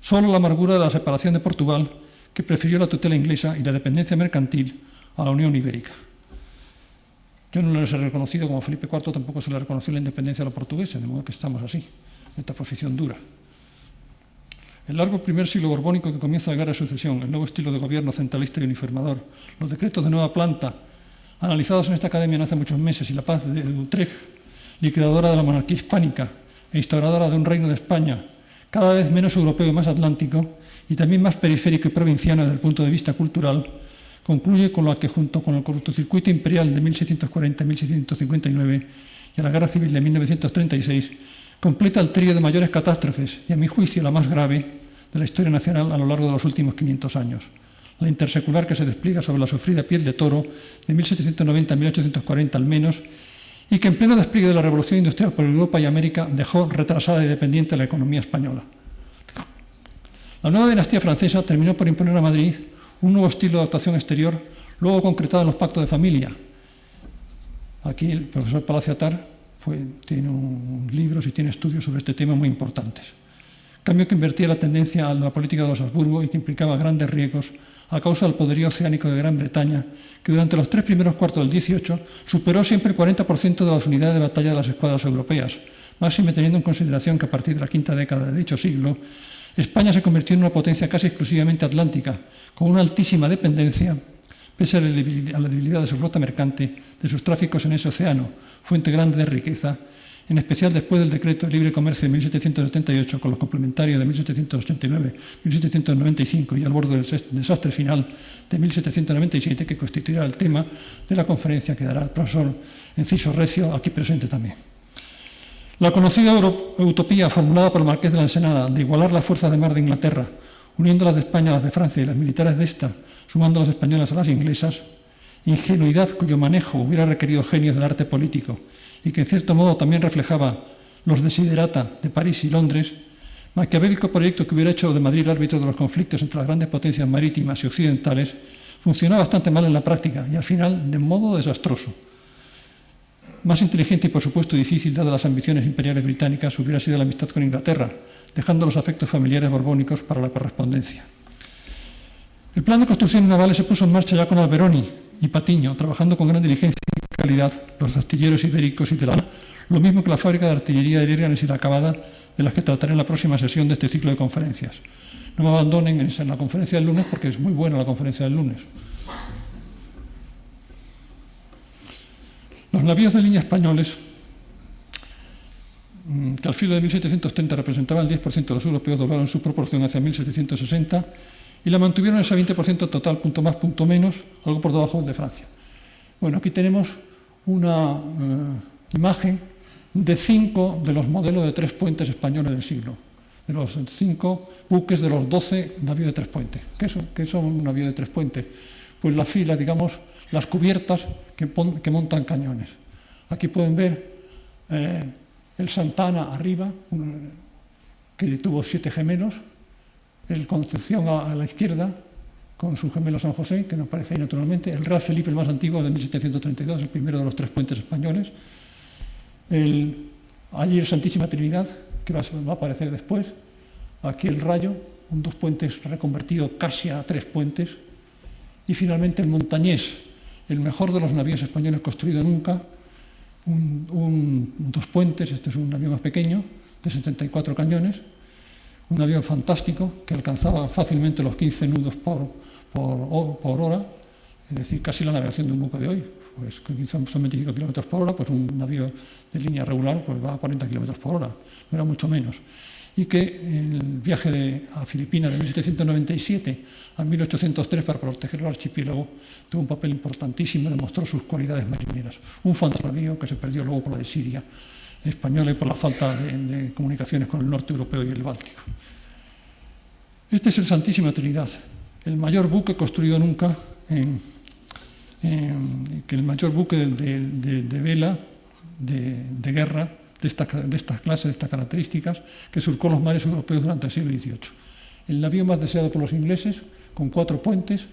Solo la amargura de la separación de Portugal, que prefirió la tutela inglesa y la dependencia mercantil a la Unión Ibérica. Yo no les he reconocido, como Felipe IV tampoco se le reconoció la independencia a los portugueses, de modo que estamos así, en esta posición dura. El largo primer siglo borbónico que comienza la guerra de sucesión, el nuevo estilo de gobierno centralista y uniformador, los decretos de nueva planta, analizados en esta academia no hace muchos meses, y la paz de Utrecht, liquidadora de la monarquía hispánica e instauradora de un reino de España cada vez menos europeo y más atlántico, y también más periférico y provinciano desde el punto de vista cultural, concluye con la que, junto con el cortocircuito imperial de 1640 y 1659 y a la guerra civil de 1936, completa el trío de mayores catástrofes y, a mi juicio, la más grave de la historia nacional a lo largo de los últimos 500 años. La intersecular que se despliega sobre la sufrida piel de toro de 1790 a 1840 al menos, y que en pleno despliegue de la revolución industrial por Europa y América dejó retrasada y dependiente la economía española. La nueva dinastía francesa terminó por imponer a Madrid un nuevo estilo de actuación exterior, luego concretado en los pactos de familia. Aquí el profesor Palacio Atar tiene libros y tiene estudios sobre este tema muy importantes. Cambio que invertía la tendencia a la política de los Habsburgo y que implicaba grandes riesgos a causa del poderío oceánico de Gran Bretaña, que durante los 3 primeros cuartos del XVIII superó siempre el 40% de las unidades de batalla de las escuadras europeas, máxime teniendo en consideración que a partir de la quinta década de dicho siglo, España se convirtió en una potencia casi exclusivamente atlántica, con una altísima dependencia, pese a la debilidad de su flota mercante, de sus tráficos en ese océano, fuente grande de riqueza, en especial después del decreto de libre comercio de 1778, con los complementarios de 1789, 1795 y al borde del desastre final de 1797, que constituirá el tema de la conferencia que dará el profesor Enciso Recio, aquí presente también. La conocida utopía formulada por el marqués de la Ensenada de igualar las fuerzas de mar de Inglaterra, uniendo las de España a las de Francia y las militares de esta, sumando a las españolas a las inglesas, ingenuidad cuyo manejo hubiera requerido genios del arte político y que en cierto modo también reflejaba los desiderata de París y Londres, maquiavélico proyecto que hubiera hecho de Madrid el árbitro de los conflictos entre las grandes potencias marítimas y occidentales, funcionó bastante mal en la práctica y al final de modo desastroso. Más inteligente y por supuesto difícil, dadas las ambiciones imperiales británicas, hubiera sido la amistad con Inglaterra, dejando los afectos familiares borbónicos para la correspondencia. El plan de construcciones navales se puso en marcha ya con Alberoni y Patiño, trabajando con gran diligencia y calidad los astilleros ibéricos y de la lo mismo que la fábrica de artillería de Lérganes y la Acabada, de las que trataré en la próxima sesión de este ciclo de conferencias. No me abandonen en la conferencia del lunes, porque es muy buena la conferencia del lunes. Los navíos de línea españoles, que al filo de 1730 representaban el 10% de los europeos, doblaron su proporción hacia 1760 y la mantuvieron ese 20% total, punto más, punto menos, algo por debajo de Francia. Bueno, aquí tenemos una imagen de 5 de los modelos de 3 puentes españoles del siglo. De los 5 buques de los 12 navíos de 3 puentes. ¿Qué son un navío de 3 puentes? Pues la fila, digamos, las cubiertas que montan cañones. Aquí pueden ver el Santana arriba, que tuvo 7 gemelos, el Concepción a la izquierda, con su gemelo San José, que nos aparece ahí naturalmente, el Real Felipe, el más antiguo, de 1732, el primero de los 3 puentes españoles, allí el Santísima Trinidad, que va a aparecer después, aquí el Rayo, 2 puentes reconvertido casi a 3 puentes, y finalmente el Montañés, el mejor de los navíos españoles construido nunca, 2 puentes, este es un navío más pequeño, de 74 cañones, un navío fantástico que alcanzaba fácilmente los 15 nudos por hora, es decir, casi la navegación de un buque de hoy. Pues que son 25 kilómetros por hora, pues un navío de línea regular pues va a 40 kilómetros por hora, no era mucho menos. Y que en el viaje a Filipinas de 1797 a 1803 para proteger el archipiélago tuvo un papel importantísimo, demostró sus cualidades marineras. Un fantasnavío que se perdió luego por la desidia española y por la falta de comunicaciones con el norte europeo y el Báltico. Este es el Santísima Trinidad, el mayor buque construido nunca, que el mayor buque de vela, de guerra, de estas clases, de estas características, que surcó los mares europeos durante el siglo XVIII. El navío más deseado por los ingleses, con 4 puentes,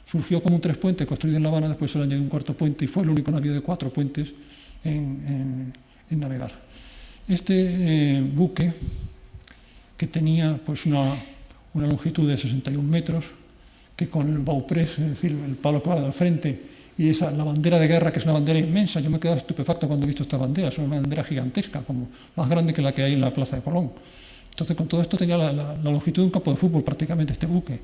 surgió como un 3 puentes construido en La Habana, después se le añadió un 4º puente y fue el único navío de 4 puentes en navegar. Este buque, que tenía pues una longitud de 61 metros, que con el bauprés, es decir, el palo que va al frente, y la bandera de guerra, que es una bandera inmensa, yo me he quedado estupefacto cuando he visto esta bandera, es una bandera gigantesca, como más grande que la que hay en la Plaza de Colón. Entonces, con todo esto tenía la longitud de un campo de fútbol prácticamente este buque.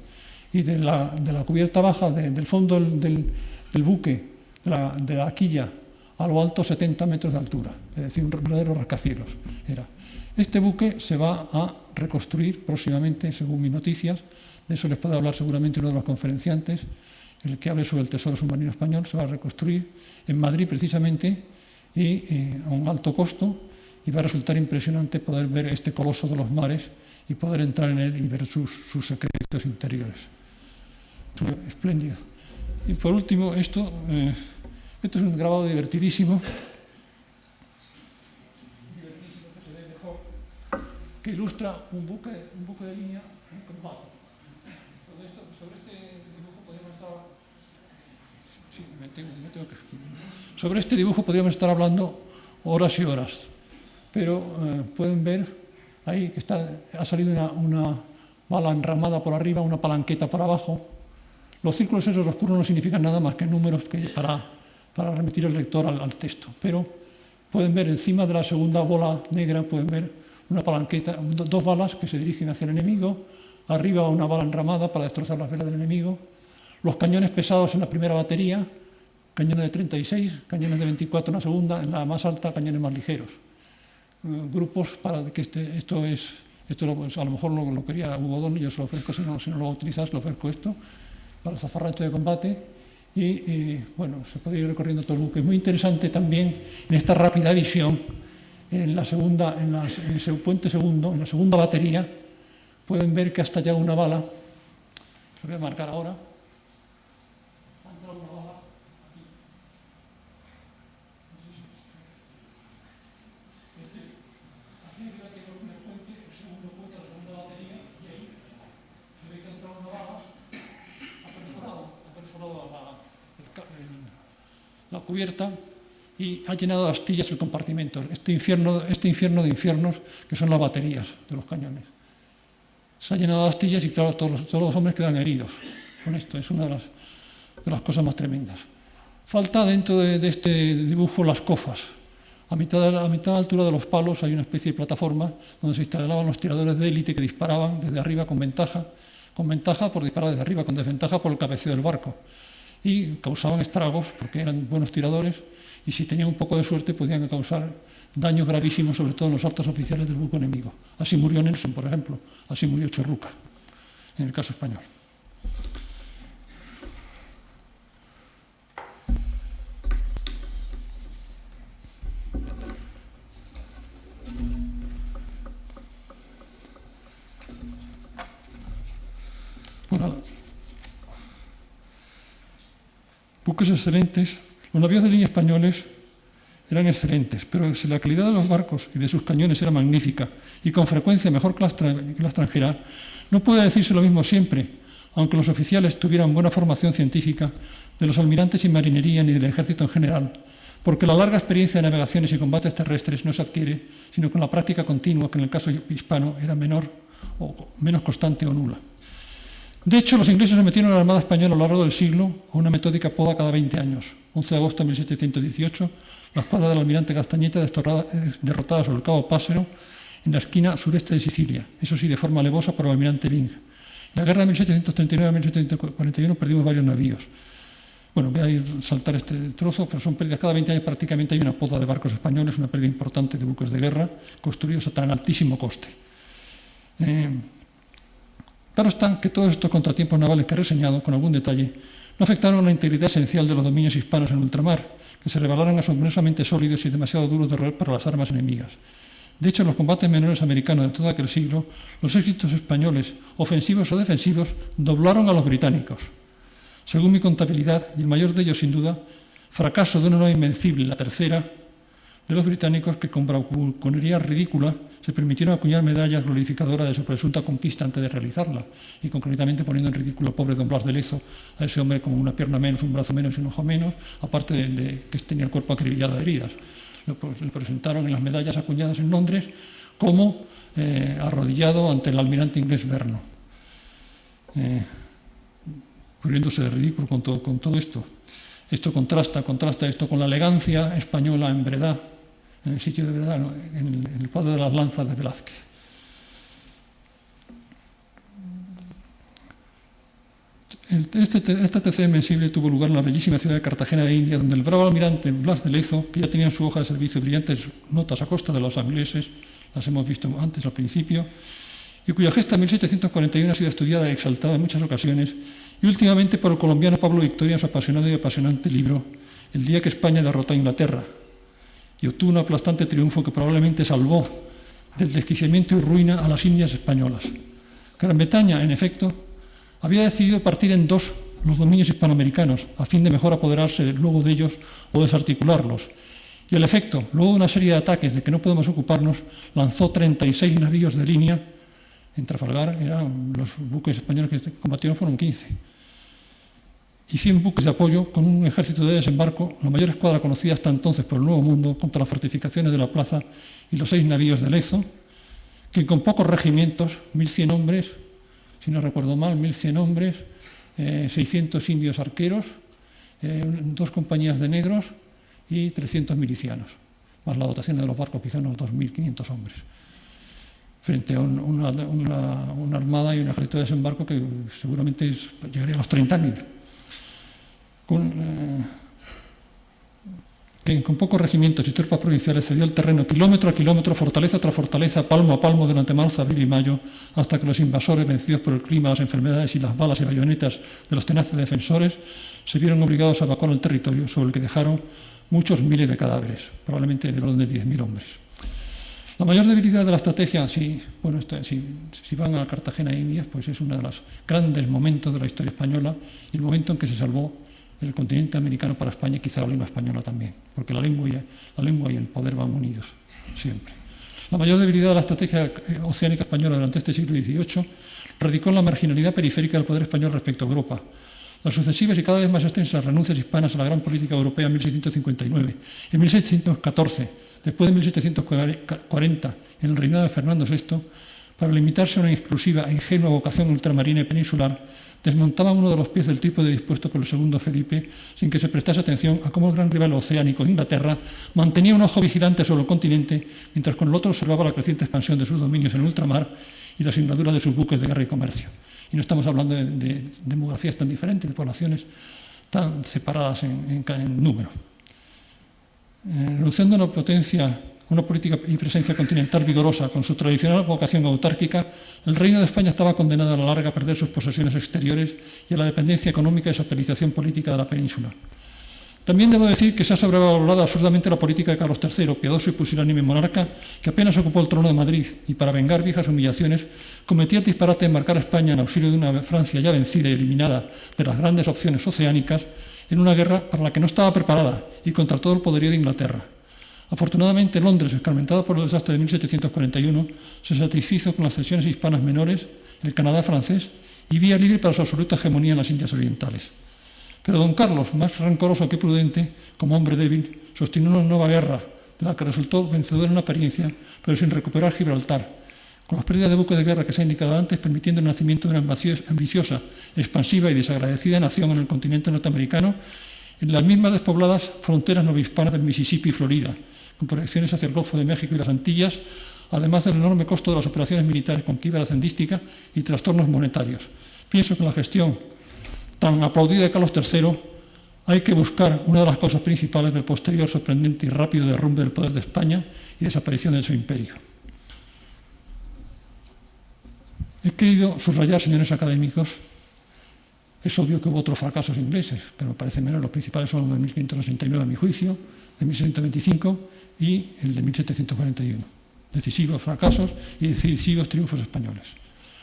Y de la cubierta baja, del fondo del buque, de la quilla, a lo alto 70 metros de altura, es decir, un verdadero rascacielos era. Este buque se va a reconstruir próximamente, según mis noticias, de eso les podrá hablar seguramente uno de los conferenciantes, el que hable sobre el tesoro submarino español, se va a reconstruir en Madrid precisamente y a un alto costo, y va a resultar impresionante poder ver este coloso de los mares y poder entrar en él y ver sus secretos interiores. Espléndido. Y por último, esto es un grabado divertidísimo que se ve mejor, que ilustra un buque de línea en combate. Sobre este dibujo podríamos estar hablando horas y horas, pero pueden ver ahí que ha salido una bala enramada por arriba, una palanqueta por abajo. Los círculos esos oscuros no significan nada más que números para remitir el lector al texto, pero pueden ver encima de la segunda bola negra, pueden ver una palanqueta, 2 balas que se dirigen hacia el enemigo, arriba una bala enramada para destrozar las velas del enemigo, los cañones pesados en la primera batería, cañones de 36, cañones de 24 en la segunda, en la más alta cañones más ligeros. Grupos para que esto a lo mejor lo quería Hugo O'Donnell, yo se lo ofrezco, si no lo va a utilizar, se lo ofrezco esto, para el zafarrancho de combate, y bueno, se puede ir recorriendo todo el buque. Muy interesante también en esta rápida visión, en el puente segundo, en la segunda batería, pueden ver que ha estallado una bala, lo voy a marcar ahora, la cubierta y ha llenado de astillas el compartimento, este infierno de infiernos que son las baterías de los cañones. Se ha llenado de astillas y claro, todos los hombres quedan heridos con esto, es una de las cosas más tremendas. Falta dentro de este dibujo las cofas. A mitad de la altura de los palos hay una especie de plataforma donde se instalaban los tiradores de élite que disparaban desde arriba con ventaja por disparar desde arriba, con desventaja por el cabeceo del barco. Y causaban estragos porque eran buenos tiradores y si tenían un poco de suerte podían causar daños gravísimos, sobre todo en los altos oficiales del buque enemigo. Así murió Nelson, por ejemplo, así murió Churruca, en el caso español. Buques excelentes. Los navíos de línea españoles eran excelentes, pero si la calidad de los barcos y de sus cañones era magnífica y con frecuencia mejor que la extranjera, no puede decirse lo mismo siempre, aunque los oficiales tuvieran buena formación científica, de los almirantes y marinería ni del ejército en general, porque la larga experiencia de navegaciones y combates terrestres no se adquiere, sino con la práctica continua, que en el caso hispano era menor o menos constante o nula. De hecho, los ingleses sometieron a la Armada Española a lo largo del siglo a una metódica poda cada 20 años. 11 de agosto de 1718, la escuadra del almirante Castañeta derrotada sobre el cabo Pásero en la esquina sureste de Sicilia, eso sí, de forma alevosa por el almirante Byng. En la guerra de 1739 a 1741 perdimos varios navíos. Bueno, voy a ir a saltar este trozo, pero son pérdidas. Cada 20 años prácticamente hay una poda de barcos españoles, una pérdida importante de buques de guerra construidos a tan altísimo coste. Claro está que todos estos contratiempos navales que he reseñado, con algún detalle, no afectaron la integridad esencial de los dominios hispanos en ultramar, que se revelaron asombrosamente sólidos y demasiado duros de roer para las armas enemigas. De hecho, en los combates menores americanos de todo aquel siglo, los ejércitos españoles, ofensivos o defensivos, doblaron a los británicos. Según mi contabilidad, y el mayor de ellos sin duda, fracaso de una nueva invencible, la tercera, de los británicos que con bravuconería ridícula se permitieron acuñar medallas glorificadoras de su presunta conquista antes de realizarla, y concretamente poniendo en ridículo al pobre don Blas de Lezo, a ese hombre con una pierna menos, un brazo menos y un ojo menos, aparte de que tenía el cuerpo acribillado de heridas. Le presentaron en las medallas acuñadas en Londres como arrodillado ante el almirante inglés Verno, cubriéndose de ridículo con todo esto. Esto contrasta esto con la elegancia española en Breda, en el sitio de Breda, en el cuadro de las lanzas de Velázquez. Esta tercera invencible tuvo lugar en la bellísima ciudad de Cartagena de India, donde el bravo almirante Blas de Lezo, que ya tenía en su hoja de servicio brillantes notas a costa de los ingleses, las hemos visto antes al principio, y cuya gesta en 1741 ha sido estudiada y exaltada en muchas ocasiones, y últimamente por el colombiano Pablo Victoria en su apasionado y apasionante libro El día que España derrotó a Inglaterra, y obtuvo un aplastante triunfo que probablemente salvó del desquiciamiento y ruina a las Indias españolas. Gran Bretaña, en efecto, había decidido partir en dos los dominios hispanoamericanos, a fin de mejor apoderarse luego de ellos o desarticularlos. Y el efecto, luego de una serie de ataques de que no podemos ocuparnos, lanzó 36 navíos de línea. En Trafalgar los buques españoles que combatieron fueron 15. Y 100 buques de apoyo con un ejército de desembarco, la mayor escuadra conocida hasta entonces por el Nuevo Mundo, contra las fortificaciones de la plaza y los 6 navíos de Lezo, que con pocos regimientos, 1.100 hombres, si no recuerdo mal, 1.100 hombres, 600 indios arqueros, 2 compañías de negros y 300 milicianos, más la dotación de los barcos, quizá unos 2.500 hombres, frente a una armada y un ejército de desembarco que seguramente llegaría a los 30.000. Con pocos regimientos y tropas provinciales cedió el terreno kilómetro a kilómetro, fortaleza tras fortaleza, palmo a palmo durante marzo, abril y mayo, hasta que los invasores, vencidos por el clima, las enfermedades y las balas y bayonetas de los tenaces defensores, se vieron obligados a evacuar el territorio, sobre el que dejaron muchos miles de cadáveres, probablemente del orden de 10.000 hombres. La mayor debilidad de la estrategia, si van a Cartagena e Indias, pues es uno de los grandes momentos de la historia española y el momento en que se salvó el continente americano para España y quizá la lengua española también, porque la lengua y el poder van unidos siempre. La mayor debilidad de la estrategia oceánica española durante este siglo XVIII radicó en la marginalidad periférica del poder español respecto a Europa. Las sucesivas y cada vez más extensas renuncias hispanas a la gran política europea en 1659, en 1614, después de 1740, en el reinado de Fernando VI, para limitarse a una exclusiva e ingenua vocación ultramarina y peninsular, desmontaban uno de los pies del trípode dispuesto por el segundo Felipe, sin que se prestase atención a cómo el gran rival oceánico, Inglaterra, mantenía un ojo vigilante sobre el continente, mientras con el otro observaba la creciente expansión de sus dominios en ultramar y la singladura de sus buques de guerra y comercio. Y no estamos hablando de demografías tan diferentes, de poblaciones tan separadas en número. Renunciando a una política y presencia continental vigorosa, con su tradicional vocación autárquica, el Reino de España estaba condenado a la larga a perder sus posesiones exteriores y a la dependencia económica y satelización política de la península. También debo decir que se ha sobrevalorado absurdamente la política de Carlos III, piadoso y pusilánime monarca, que apenas ocupó el trono de Madrid y para vengar viejas humillaciones cometía el disparate de marcar a España en auxilio de una Francia ya vencida y eliminada de las grandes opciones oceánicas en una guerra para la que no estaba preparada y contra todo el poderío de Inglaterra. Afortunadamente, Londres, escarmentada por el desastre de 1741, se satisfizo con las cesiones hispanas menores, el Canadá francés y vía libre para su absoluta hegemonía en las Indias Orientales. Pero don Carlos, más rencoroso que prudente, como hombre débil, sostuvo una nueva guerra, de la que resultó vencedor en apariencia, pero sin recuperar Gibraltar, con las pérdidas de buques de guerra que se ha indicado antes, permitiendo el nacimiento de una ambiciosa, expansiva y desagradecida nación en el continente norteamericano, en las mismas despobladas fronteras novohispanas del Mississippi y Florida, con proyecciones hacia el Golfo de México y las Antillas, además del enorme costo de las operaciones militares con quiebra hacendística y trastornos monetarios. Pienso que en la gestión tan aplaudida de Carlos III hay que buscar una de las causas principales del posterior sorprendente y rápido derrumbe del poder de España y desaparición de su imperio. He querido subrayar, señores académicos, es obvio que hubo otros fracasos ingleses, pero me parece menos. Los principales son los de 1569 a mi juicio, de 1725 y el de 1741. Decisivos fracasos y decisivos triunfos españoles,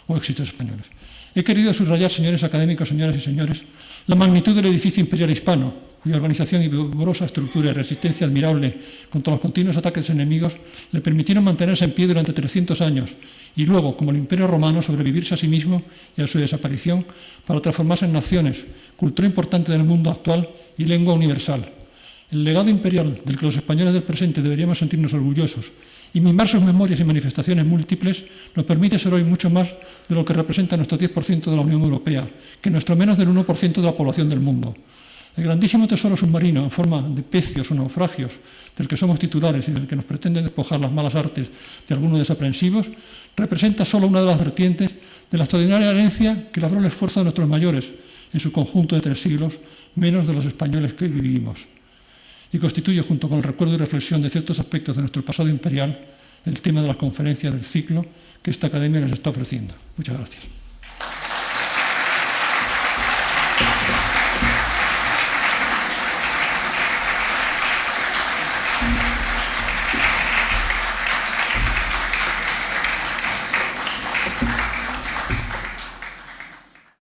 o éxitos españoles. He querido subrayar, señores académicos, señoras y señores, la magnitud del edificio imperial hispano, cuya organización y vigorosa estructura y resistencia admirable contra los continuos ataques enemigos le permitieron mantenerse en pie durante 300 años y luego, como el Imperio Romano, sobrevivirse a sí mismo y a su desaparición para transformarse en naciones, cultura importante del mundo actual y lengua universal. El legado imperial del que los españoles del presente deberíamos sentirnos orgullosos y mimar sus memorias y manifestaciones múltiples nos permite ser hoy mucho más de lo que representa nuestro 10% de la Unión Europea, que nuestro menos del 1% de la población del mundo. El grandísimo tesoro submarino en forma de pecios o naufragios del que somos titulares y del que nos pretenden despojar las malas artes de algunos desaprensivos, representa solo una de las vertientes de la extraordinaria herencia que labró el esfuerzo de nuestros mayores en su conjunto de 3 siglos, menos de los españoles que hoy vivimos. Y constituye, junto con el recuerdo y reflexión de ciertos aspectos de nuestro pasado imperial, el tema de las conferencias del ciclo que esta academia les está ofreciendo. Muchas gracias.